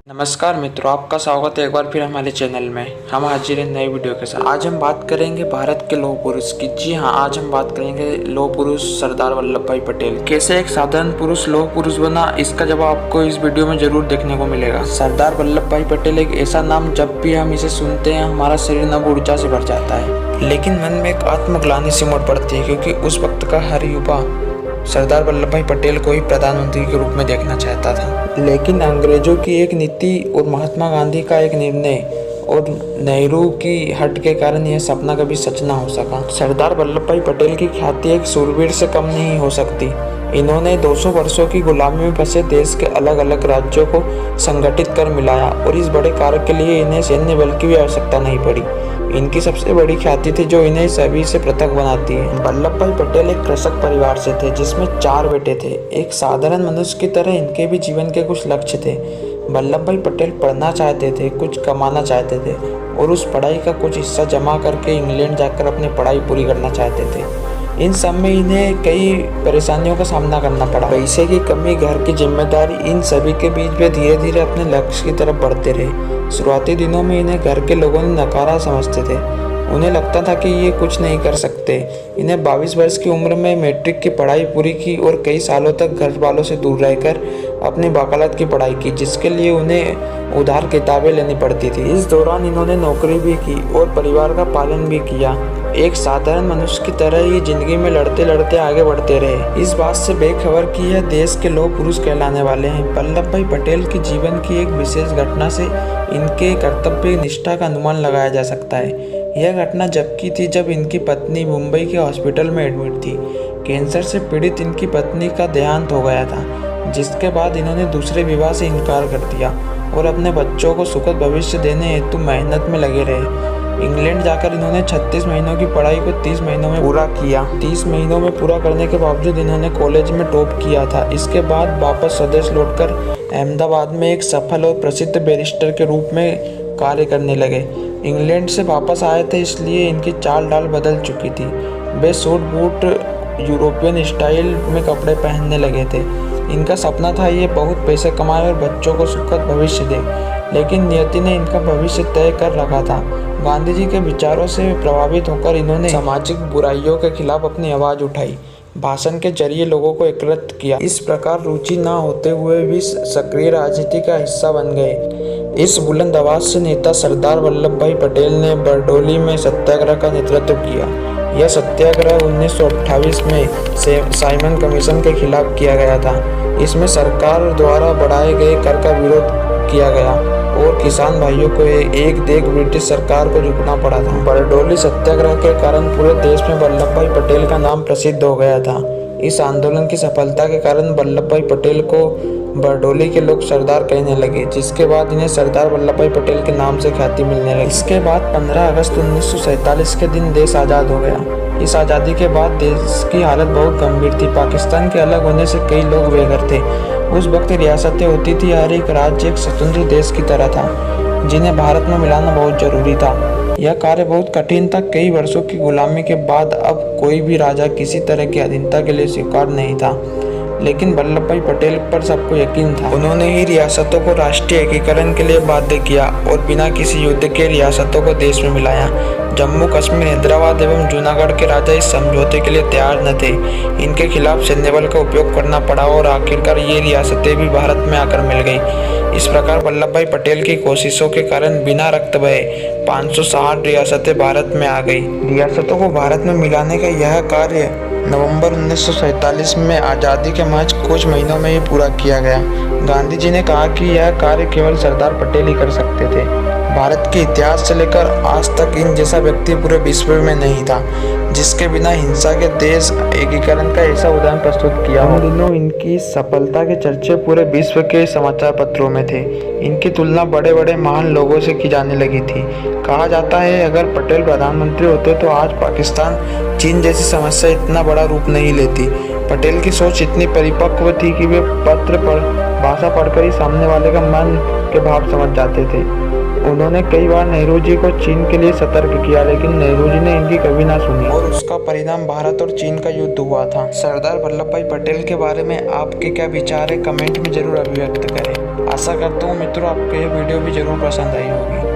नमस्कार मित्रों, आपका स्वागत है एक बार फिर हमारे चैनल में। हम हाजिर हैं नई वीडियो के साथ। आज हम बात करेंगे भारत के लौह पुरुष की। जी हाँ, आज हम बात करेंगे लौह पुरुष सरदार वल्लभ भाई पटेल। कैसे एक साधारण पुरुष लौह पुरुष बना, इसका जवाब आपको इस वीडियो में जरूर देखने को मिलेगा। सरदार वल्लभ भाई पटेल एक ऐसा नाम, जब भी हम इसे सुनते हैं हमारा शरीर नव ऊर्जा से भर जाता है, लेकिन मन में एक आत्मग्लानि सी उमड़ पड़ती है, क्योंकि उस वक्त का हर युवा सरदार वल्लभ भाई पटेल को ही प्रधानमंत्री के रूप में देखना चाहता था। लेकिन अंग्रेजों की एक नीति और महात्मा गांधी का एक निर्णय और नेहरू की हट के कारण यह सपना कभी सच ना हो सका। सरदार वल्लभ भाई पटेल की ख्याति एक शूरवीर से कम नहीं हो सकती। इन्होंने 200 वर्षों की गुलामी में फंसे देश के अलग अलग राज्यों को संगठित कर मिलाया, और इस बड़े कार्य के लिए इन्हें सैन्य बल की भी आवश्यकता नहीं पड़ी। इनकी सबसे बड़ी ख्याति थी जो इन्हें सभी से पृथक बनाती है। वल्लभ भाई पटेल एक कृषक परिवार से थे, जिसमें 4 बेटे थे। एक साधारण मनुष्य की तरह इनके भी जीवन के कुछ लक्ष्य थे। वल्लभ भाई पटेल पढ़ना चाहते थे, कुछ कमाना चाहते थे, और उस पढ़ाई का कुछ हिस्सा जमा करके इंग्लैंड जाकर अपनी पढ़ाई पूरी करना चाहते थे। इन सब में इन्हें कई परेशानियों का सामना करना पड़ा। पैसे की कमी, घर की जिम्मेदारी, इन सभी के बीच वे धीरे धीरे अपने लक्ष्य की तरफ बढ़ते रहे। शुरुआती दिनों में इन्हें घर के लोगों ने नकारा समझते थे। उन्हें लगता था कि ये कुछ नहीं कर सकते। इन्हें 22 वर्ष की उम्र में मैट्रिक की पढ़ाई पूरी की और कई सालों तक घर वालों से दूर रहकर अपनी वकालत की पढ़ाई की, जिसके लिए उन्हें उधार किताबें लेनी पड़ती थी। इस दौरान इन्होंने नौकरी भी की और परिवार का पालन भी किया। एक साधारण मनुष्य की तरह ही जिंदगी में लड़ते लड़ते आगे बढ़ते रहे। इस बात से बेखबर कि यह देश के लौह पुरुष कहलाने वाले हैं। वल्लभ भाई पटेल के जीवन की एक विशेष घटना से इनके कर्तव्य निष्ठा का अनुमान लगाया जा सकता है। यह घटना जब की थी जब इनकी पत्नी मुंबई के हॉस्पिटल में एडमिट थी। कैंसर से पीड़ित इनकी पत्नी का देहांत हो गया था, जिसके बाद इन्होंने दूसरे विवाह से इनकार कर दिया और अपने बच्चों को सुखद भविष्य देने हेतु मेहनत में लगे रहे। इंग्लैंड जाकर इन्होंने 36 महीनों की पढ़ाई को 30 महीनों में पूरा किया। 30 महीनों में पूरा करने के बावजूद इन्होंने कॉलेज में टॉप किया था। इसके बाद वापस स्वदेश लौटकर अहमदाबाद में एक सफल और प्रसिद्ध बैरिस्टर के रूप में कार्य करने लगे। इंग्लैंड से वापस आए थे, इसलिए इनकी चाल डाल बदल चुकी थी। वे सूट बूट यूरोपियन स्टाइल में कपड़े पहनने लगे थे। इनका सपना था ये बहुत पैसे कमाए और बच्चों को सुखद भविष्य दे, लेकिन नियति ने इनका भविष्य तय कर रखा था। गांधी जी के विचारों से प्रभावित होकर इन्होंने सामाजिक बुराइयों के खिलाफ अपनी आवाज़ उठाई, भाषण के जरिए लोगों को एकत्रित किया। इस प्रकार रुचि न होते हुए भी सक्रिय राजनीति का हिस्सा बन गए। इस बुलंद आवाज से नेता सरदार वल्लभ भाई पटेल ने बरडोली में सत्याग्रह का नेतृत्व किया। यह सत्याग्रह 1928 में साइमन कमीशन के खिलाफ किया गया था। इसमें सरकार द्वारा बढ़ाए गए कर का विरोध किया गया और किसान भाइयों को एक देख ब्रिटिश सरकार को झुकना पड़ा था। बरडोली सत्याग्रह के कारण पूरे देश में वल्लभ भाई पटेल का नाम प्रसिद्ध हो गया था। इस आंदोलन की सफलता के कारण वल्लभ भाई पटेल को बरडोली के लोग सरदार कहने लगे, जिसके बाद इन्हें सरदार वल्लभ भाई पटेल के नाम से ख्याति मिलने लगी। इसके बाद 15 अगस्त 1947 के दिन देश आज़ाद हो गया। इस आज़ादी के बाद देश की हालत बहुत गंभीर थी। पाकिस्तान के अलग होने से कई लोग बेघर थे। उस वक्त रियासतें होती थी, हर एक राज्य एक स्वतंत्र देश की तरह था, जिन्हें भारत में मिलाना बहुत जरूरी था। यह कार्य बहुत कठिन था। कई वर्षों की गुलामी के बाद अब कोई भी राजा किसी तरह की अधीनता के लिए स्वीकार नहीं था, लेकिन वल्लभ भाई पटेल पर सबको यकीन था। उन्होंने ही रियासतों को राष्ट्रीय एकीकरण के लिए बाध्य किया और बिना किसी युद्ध के रियासतों को देश में मिलाया। जम्मू कश्मीर, हैदराबाद एवं जूनागढ़ के राजा इस समझौते के लिए तैयार न थे। इनके खिलाफ सैन्य बल का उपयोग करना पड़ा और आखिरकार ये रियासतें भी भारत में आकर मिल गई। इस प्रकार वल्लभ भाई पटेल की कोशिशों के कारण बिना रक्त बहे 560 रियासतें भारत में आ गई। रियासतों को भारत में मिलाने का यह कार्य नवंबर 1947 में आज़ादी के महज कुछ महीनों में ही पूरा किया गया। गांधी जी ने कहा कि यह कार्य केवल सरदार पटेल ही कर सकते थे। भारत के इतिहास से लेकर आज तक इन जैसा व्यक्ति पूरे विश्व में नहीं था, जिसके बिना हिंसा के देश एकीकरण का ऐसा उदाहरण प्रस्तुत किया। उन दिनों इनकी सफलता के चर्चे पूरे विश्व के समाचार पत्रों में थे। इनकी तुलना बड़े बड़े महान लोगों से की जाने लगी थी। कहा जाता है अगर पटेल प्रधानमंत्री होते तो आज पाकिस्तान चीन जैसी समस्या इतना बड़ा रूप नहीं लेती। पटेल की सोच इतनी परिपक्व थी कि वे भाषा पढ़कर ही सामने वाले का मन के भाव समझ जाते थे उन्होंने कई बार नेहरू जी को चीन के लिए सतर्क किया, लेकिन नेहरू जी ने इनकी कभी ना सुनी और उसका परिणाम भारत और चीन का युद्ध हुआ था। सरदार वल्लभ भाई पटेल के बारे में आपके क्या विचार है, कमेंट में जरूर अभिव्यक्त करें। आशा करता हूँ मित्रों आपको ये वीडियो भी जरूर पसंद आई होगी।